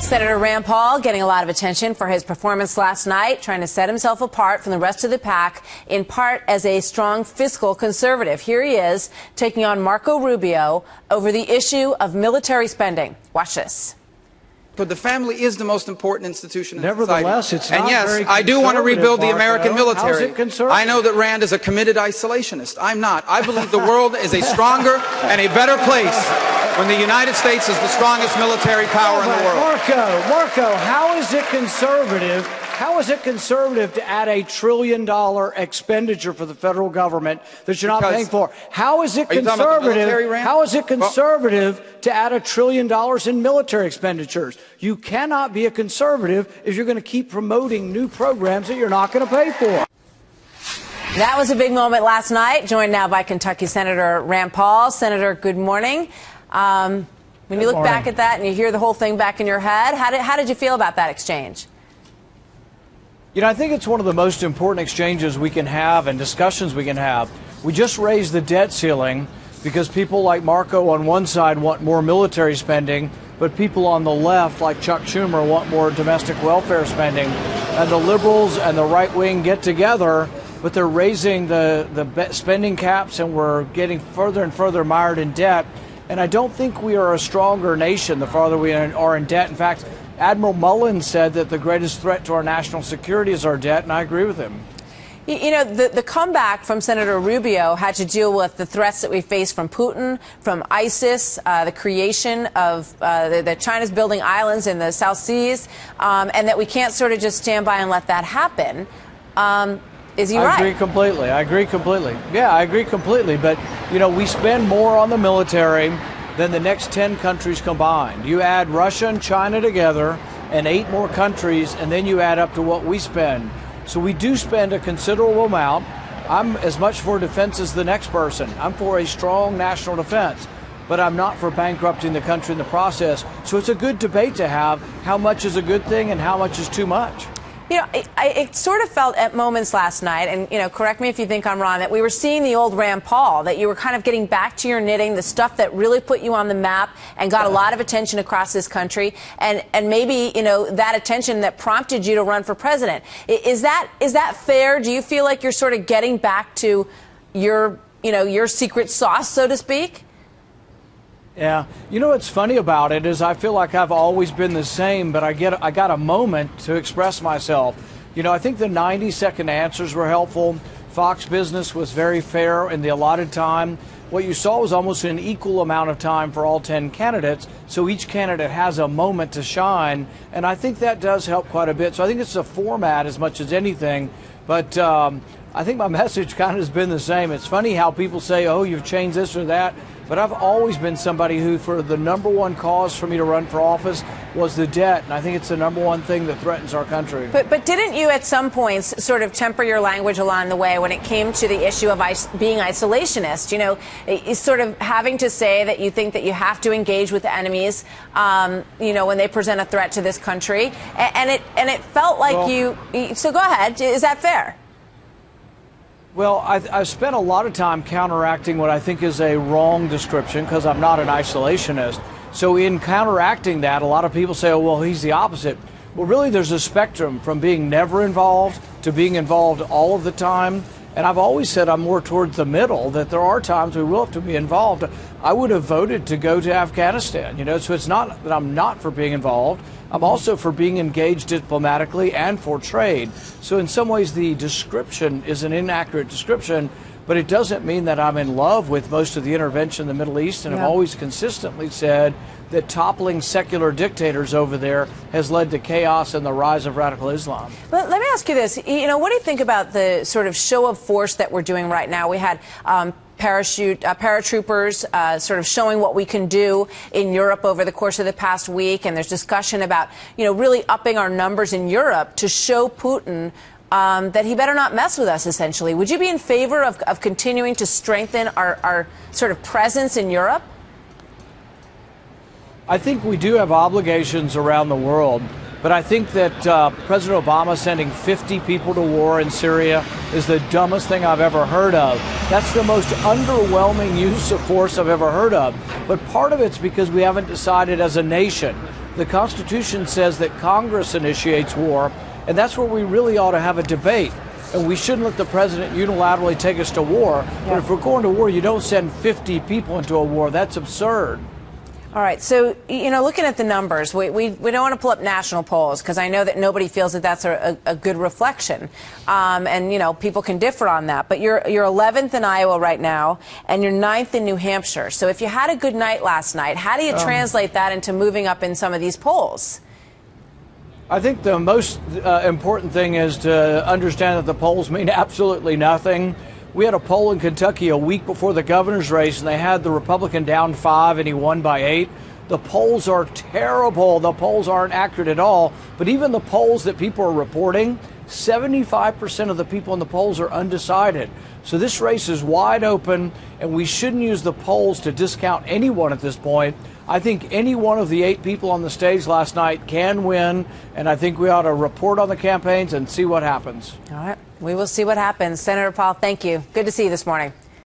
Senator Rand Paul getting a lot of attention for his performance last night, trying to set himself apart from the rest of the pack, in part as a strong fiscal conservative. Here he is taking on Marco Rubio over the issue of military spending. Watch this. But the family is the most important institution in Nevertheless, society. it's not and yes, very I do want to rebuild the American military. How's it conservative? I know that Rand is a committed isolationist. I'm not. I believe the world is a stronger and a better place when the United States is the strongest military power in the world. Marco, how is it conservative? How is it conservative to add $1 trillion expenditure for the federal government that you're not paying for? How is it conservative? How is it conservative to add $1 trillion in military expenditures? You cannot be a conservative if you're going to keep promoting new programs that you're not going to pay for. That was a big moment last night, joined now by Kentucky Senator Rand Paul. Senator, good morning. When you look back at that and you hear the whole thing back in your head, how did you feel about that exchange? You know, I think it's one of the most important exchanges we can have and discussions we can have. We just raised the debt ceiling because people like Marco on one side want more military spending, but people on the left, like Chuck Schumer, want more domestic welfare spending. And the liberals and the right wing get together, but they're raising the spending caps, and we're getting further and further mired in debt. And I don't think we are a stronger nation the farther we are in debt. In fact, Admiral Mullen said that the greatest threat to our national security is our debt, and I agree with him. You know, the comeback from Senator Rubio had to deal with the threats that we face from Putin, from ISIS, the creation of that China's building islands in the South Seas, and that we can't sort of just stand by and let that happen. Is he right? I agree completely. Yeah, I agree completely. But, you know, we spend more on the military than the next 10 countries combined. You add Russia and China together and 8 more countries, and then you add up to what we spend. So we do spend a considerable amount. I'm as much for defense as the next person. I'm for a strong national defense, but I'm not for bankrupting the country in the process. So it's a good debate to have. How much is a good thing and how much is too much? You know, it sort of felt at moments last night, and, you know, correct me if you think I'm wrong, that we were seeing the old Rand Paul, that you were kind of getting back to your knitting, the stuff that really put you on the map and got a lot of attention across this country, and maybe, you know, that attention that prompted you to run for president. Is that fair? Do you feel like you're sort of getting back to your, you know, your secret sauce, so to speak? Yeah. You know what's funny about it is I feel like I've always been the same, but I got a moment to express myself. You know, I think the 90-second answers were helpful. Fox Business was very fair in the allotted time. What you saw was almost an equal amount of time for all 10 candidates, so each candidate has a moment to shine, and I think that does help quite a bit. So I think it's a format as much as anything, but I think my message kind of has been the same. It's funny how people say, oh, you've changed this or that. But I've always been somebody who, for the number one cause for me to run for office was the debt. And I think it's the number one thing that threatens our country. But didn't you at some points sort of temper your language along the way when it came to the issue of being isolationist? You know, sort of having to say that you think that you have to engage with enemies, you know, when they present a threat to this country. And it felt like so go ahead. Is that fair? Well, I've spent a lot of time counteracting what I think is a wrong description because I'm not an isolationist. So in counteracting that, a lot of people say, oh, well, he's the opposite. Well, really, there's a spectrum from being never involved to being involved all of the time. And I've always said I'm more towards the middle, that there are times we will have to be involved. I would have voted to go to Afghanistan, you know, so it's not that I'm not for being involved. I'm also for being engaged diplomatically and for trade. So in some ways, the description is an inaccurate description, but it doesn't mean that I'm in love with most of the intervention in the Middle East. And I've always consistently said that toppling secular dictators over there has led to chaos and the rise of radical Islam. Let me ask you this. You know, what do you think about the sort of show of force that we're doing right now? We had paratroopers sort of showing what we can do in Europe over the course of the past week. And there's discussion about, you know, really upping our numbers in Europe to show Putin that he better not mess with us, essentially. Would you be in favor of continuing to strengthen our sort of presence in Europe? I think we do have obligations around the world. But I think that President Obama sending 50 people to war in Syria is the dumbest thing I've ever heard of. That's the most underwhelming use of force I've ever heard of. But part of it's because we haven't decided as a nation The Constitution says that Congress initiates war, and that's where we really ought to have a debate. And we shouldn't let the president unilaterally take us to war. Yeah. But if we're going to war, you don't send 50 people into a war. That's absurd. All right. So, looking at the numbers, we don't want to pull up national polls because I know that nobody feels that that's a good reflection. And, people can differ on that. But you're 11th in Iowa right now, and you're 9th in New Hampshire. So if you had a good night last night, how do you translate that into moving up in some of these polls? I think the most important thing is to understand that the polls mean absolutely nothing. We had a poll in Kentucky a week before the governor's race, and they had the Republican down 5, and he won by 8. The polls are terrible. The polls aren't accurate at all. But even the polls that people are reporting, 75% of the people in the polls are undecided. So this race is wide open, and we shouldn't use the polls to discount anyone at this point. I think any one of the 8 people on the stage last night can win, and I think we ought to report on the campaigns and see what happens. All right. We will see what happens. Senator Paul, thank you. Good to see you this morning.